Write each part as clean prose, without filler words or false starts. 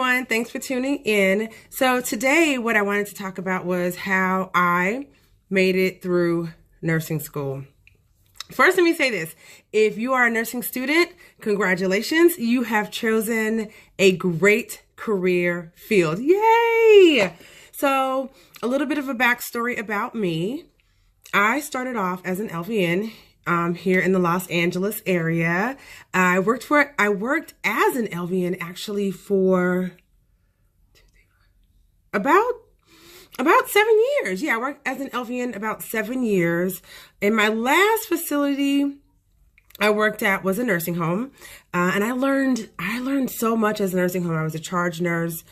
everyone. Thanks for tuning in. So today what I wanted to talk about was how I made it through nursing school. First, let me say this. If you are a nursing student, congratulations. You have chosen a great career field. Yay! So a little bit of a backstory about me. I started off as an LVN here in the Los Angeles area. I worked as an LVN actually for about 7 years. Yeah, I worked as an LVN about 7 years. And my last facility I worked at was a nursing home. And I learned so much as a nursing home. I was a charge nurse.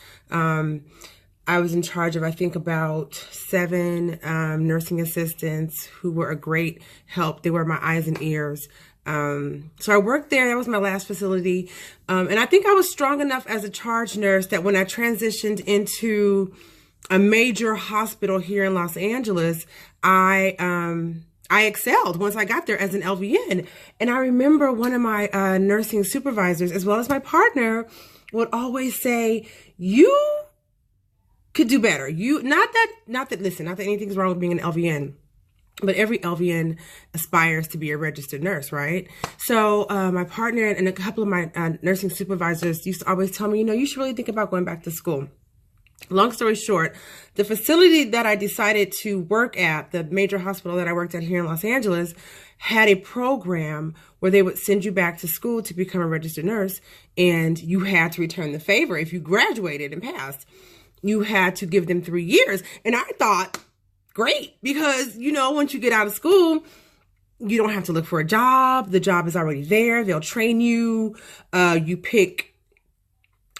I was in charge of, I think, about 7 nursing assistants who were a great help. They were my eyes and ears. So I worked there. That was my last facility. And I think I was strong enough as a charge nurse that when I transitioned into a major hospital here in Los Angeles, I excelled once I got there as an LVN. And I remember one of my nursing supervisors, as well as my partner, would always say, "You could do better. Not that anything's wrong with being an LVN, but every LVN aspires to be a registered nurse, right?" So my partner and a couple of my nursing supervisors used to always tell me, you should really think about going back to school. Long story short, the facility that I decided to work at, the major hospital that I worked at here in Los Angeles, had a program where they would send you back to school to become a registered nurse, and you had to return the favor. If you graduated and passed, you had to give them 3 years. And I thought, great, because, once you get out of school, you don't have to look for a job. The job is already there. They'll train you.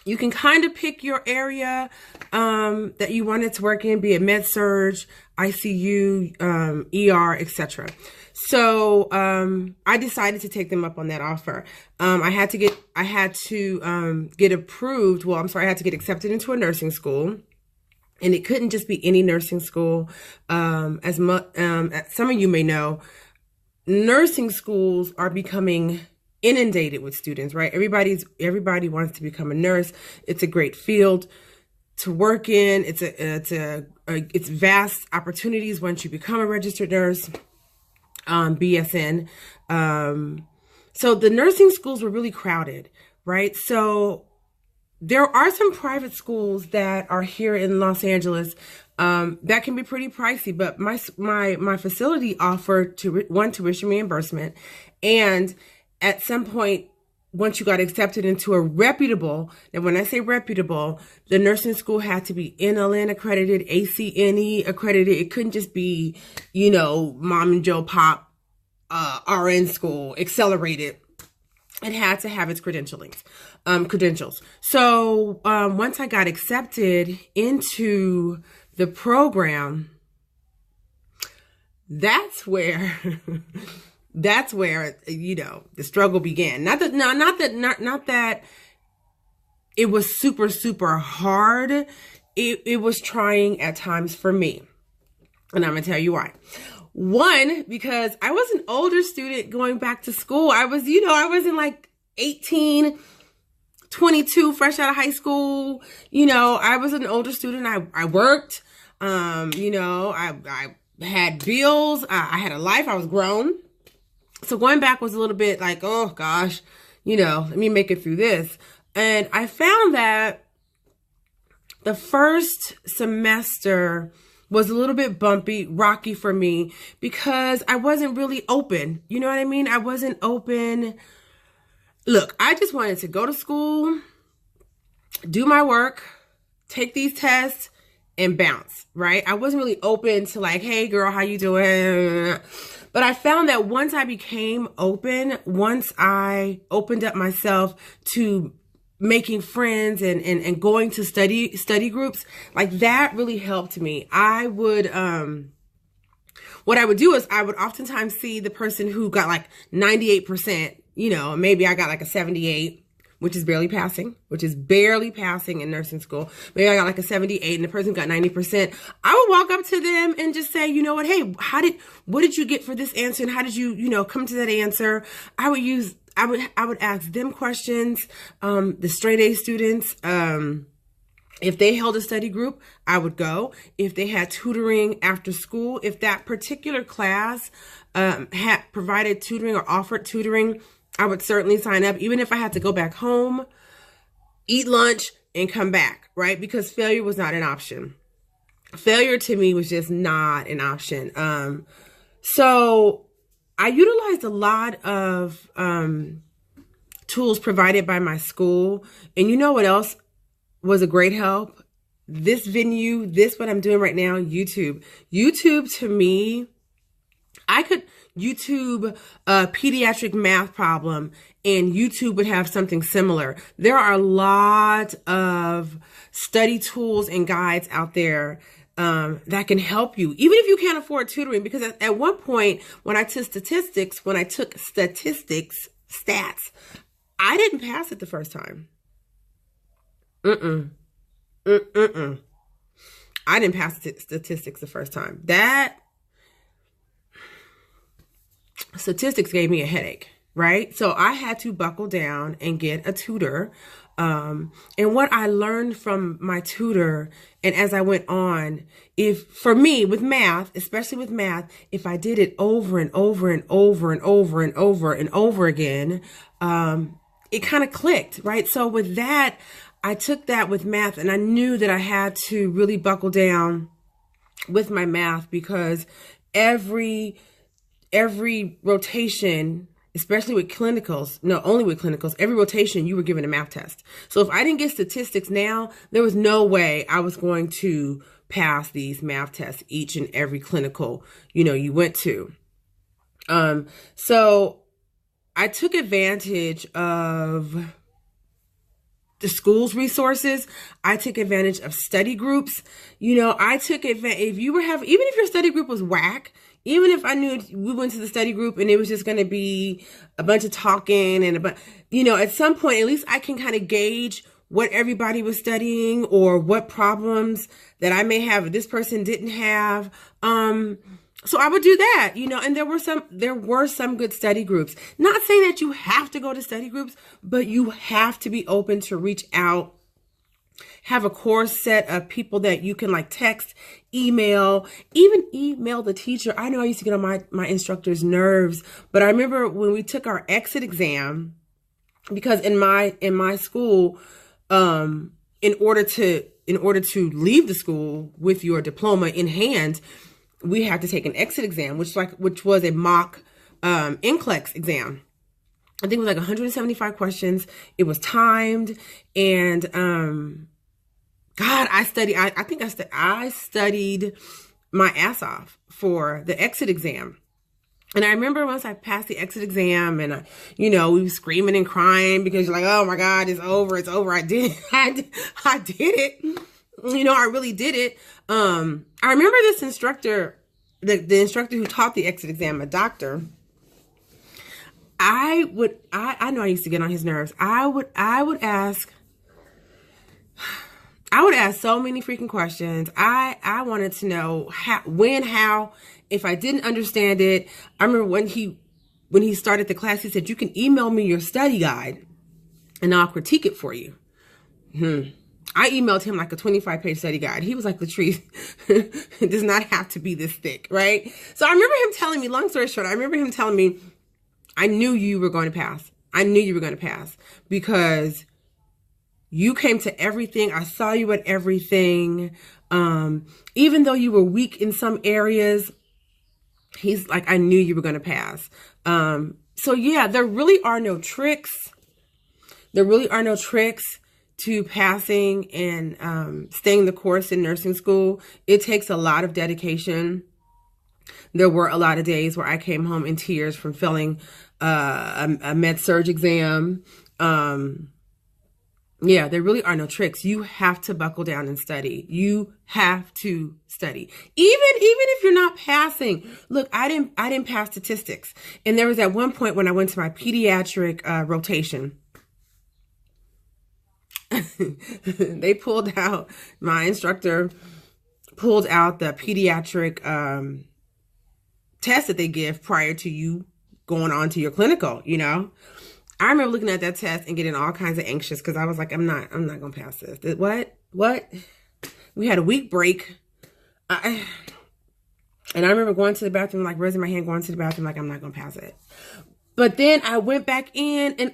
You can kind of pick your area that you wanted to work in, be it med surg, ICU, ER, etc. So I decided to take them up on that offer. I had to get approved. Well, I'm sorry, I had to get accepted into a nursing school, and it couldn't just be any nursing school. As some of you may know, nursing schools are becoming inundated with students, right? Everybody wants to become a nurse. It's a great field to work in. It's vast opportunities once you become a registered nurse, BSN. So the nursing schools were really crowded, right? So there are some private schools that are here in Los Angeles that can be pretty pricey, but my facility offered tuition reimbursement, and at some point, once you got accepted into a reputable, and when I say reputable, the nursing school had to be NLN accredited, ACNE accredited. It couldn't just be, Mom and Joe Pop, RN school, accelerated. It had to have its credentials. So once I got accepted into the program, that's where the struggle began. Not that it was super, super hard. It was trying at times for me. And I'm going to tell you why. One, because I was an older student going back to school. I was in like 18, 22, fresh out of high school. I was an older student. I worked, I had bills. I had a life. I was grown. So going back was a little bit like, oh gosh, let me make it through this. And I found that the first semester was a little bit bumpy, rocky for me, because I wasn't really open. You know what I mean? I wasn't open. Look, I just wanted to go to school, do my work, take these tests, and bounce, right? I wasn't really open to like, hey girl, how you doing? But I found that once I became open, once I opened up myself to making friends and going to study groups, like that really helped me. I would, what I would do is I would oftentimes see the person who got like 98%, maybe I got like a 78, which is barely passing in nursing school. Maybe I got like a 78 and the person got 90%. I would walk up to them and just say, you know what, hey, what did you get for this answer? And how did you, come to that answer? I would ask them questions, the straight A students, If they held a study group, I would go. If they had tutoring after school, if that particular class had provided tutoring or offered tutoring, I would certainly sign up, even if I had to go back home, eat lunch, and come back, right? Because failure was not an option. Failure to me was just not an option. So I utilized a lot of tools provided by my school. And you know what else was a great help? This venue, what I'm doing right now, YouTube. YouTube to me, I could YouTube a pediatric math problem and YouTube would have something similar. There are a lot of study tools and guides out there that can help you, even if you can't afford tutoring. Because at one point, when I took statistics, stats, I didn't pass it the first time. I didn't pass statistics the first time. That statistics gave me a headache, right? So I had to buckle down and get a tutor. And what I learned from my tutor, and as I went on, for me with math, especially with math, if I did it over and over and over and over and over and over again, it kind of clicked, right? So with that, I took that with math, and I knew that I had to really buckle down with my math, because every rotation, especially with clinicals, no, only with clinicals, every rotation you were given a math test. So if I didn't get statistics now, there was no way I was going to pass these math tests each and every clinical, you went to. So I took advantage of the school's resources. I took advantage of study groups. I took advantage, even if your study group was whack, even if I knew we went to the study group and it was just going to be a bunch of talking and at some point, at least I can kind of gauge what everybody was studying or what problems that I may have this person didn't have. So I would do that, and there were some good study groups. Not saying that you have to go to study groups, but you have to be open to reach out, have a core set of people that you can text, email, even email the teacher. I know I used to get on my instructor's nerves, but I remember when we took our exit exam, because in my school, in order to leave the school with your diploma in hand, we had to take an exit exam, which was a mock NCLEX exam. I think it was 175 questions. It was timed, and God, I studied my ass off for the exit exam. And I remember once I passed the exit exam, and we were screaming and crying because you're like, oh my God, it's over. I did it. I really did it. I remember this instructor, the instructor who taught the exit exam, a doctor. I know I used to get on his nerves. I would ask so many freaking questions. I wanted to know how, if I didn't understand it. I remember when he started the class, he said, you can email me your study guide and I'll critique it for you. I emailed him a 25-page study guide. He was like, Latrice, it does not have to be this thick, right? So I remember him telling me, long story short, I knew you were going to pass. I knew you were going to pass because you came to everything. I saw you at everything. Even though you were weak in some areas, he's like, I knew you were going to pass. So yeah, there really are no tricks. There really are no tricks to passing and staying the course in nursing school. It takes a lot of dedication. There were a lot of days where I came home in tears from failing a med-surg exam. Yeah, there really are no tricks. You have to buckle down and study. You have to study. Even if you're not passing. Look, I didn't pass statistics. And there was at one point when I went to my pediatric rotation. My instructor pulled out the pediatric test that they give prior to you going on to your clinical, I remember looking at that test and getting all kinds of anxious because I was like, I'm not going to pass this. What? We had a week break. And I remember going to the bathroom, like raising my hand, going to the bathroom, like I'm not going to pass it. But then I went back in and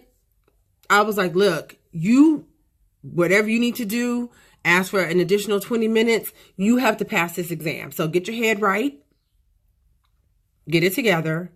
I was like, look, whatever you need to do, ask for an additional 20 minutes. You have to pass this exam. So get your head right, get it together,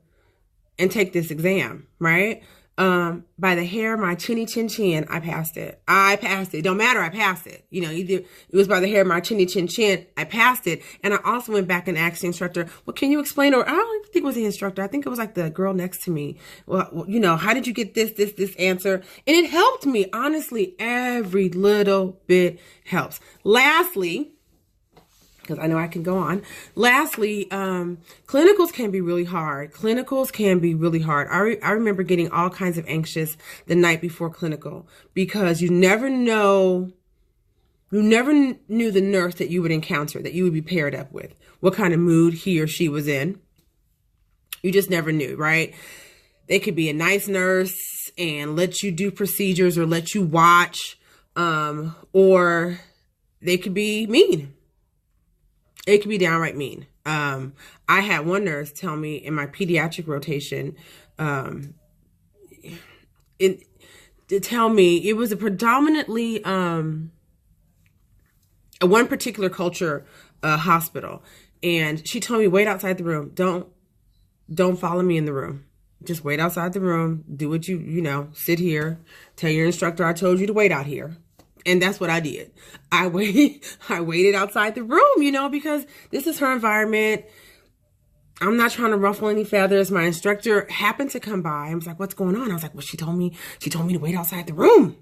and take this exam, right? By the hair of my chinny chin chin, I passed it. Don't matter, I passed it. You know, either it was by the hair of my chinny chin chin, I passed it. And I also went back and asked the instructor, well, can you explain? Or I don't even think it was the instructor. I think it was like the girl next to me. Well, you know, how did you get this answer? And it helped me. Honestly, every little bit helps. Lastly, because I know I can go on. Lastly, clinicals can be really hard. I remember getting all kinds of anxious the night before clinical because you never knew the nurse that you would encounter, that you would be paired up with, what kind of mood he or she was in. You just never knew, right? They could be a nice nurse and let you do procedures or let you watch, or they could be mean. It could be downright mean. I had one nurse tell me in my pediatric rotation, it was a predominantly one particular culture hospital, and she told me, wait outside the room. Don't follow me in the room. Just wait outside the room. Do what you sit here. Tell your instructor I told you to wait out here. And that's what I did. I waited outside the room, because this is her environment. I'm not trying to ruffle any feathers. My instructor happened to come by. I was like, what's going on? I was like, well, she told me to wait outside the room.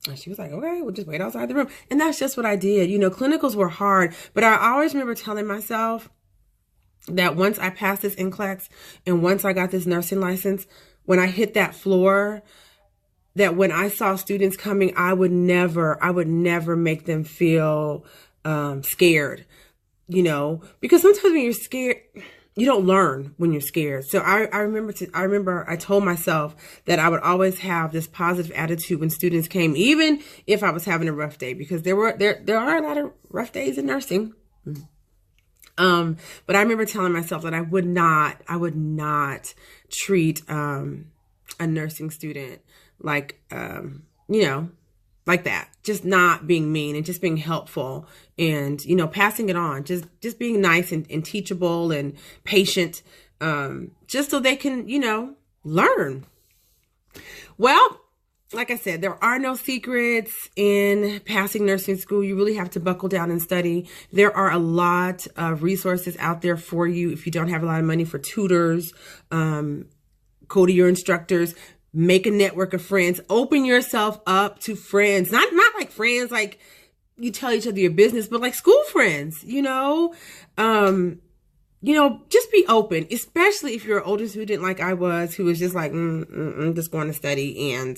And she was like, okay, we'll just wait outside the room. And that's just what I did. Clinicals were hard, but I always remember telling myself that once I passed this NCLEX and once I got this nursing license, when I hit that floor, that when I saw students coming, I would never make them feel scared, because sometimes when you're scared, you don't learn when you're scared. So I remember I told myself that I would always have this positive attitude when students came, even if I was having a rough day, because there are a lot of rough days in nursing. But I remember telling myself that I would not treat a nursing student like that, just not being mean and just being helpful and, passing it on, just being nice and teachable and patient, just so they can, learn. Well, like I said, there are no secrets in passing nursing school. You really have to buckle down and study. There are a lot of resources out there for you if you don't have a lot of money for tutors. Go to your instructors. Make a network of friends. Open yourself up to friends. Not like friends like you tell each other your business, but like school friends, just be open, especially if you're an older student like I was, who was just like, just going to study and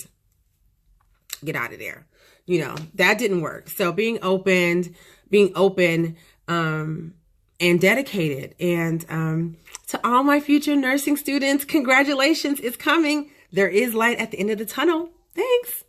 get out of there. That didn't work. So being open, and dedicated. And to all my future nursing students, congratulations, it's coming. There is light at the end of the tunnel. Thanks.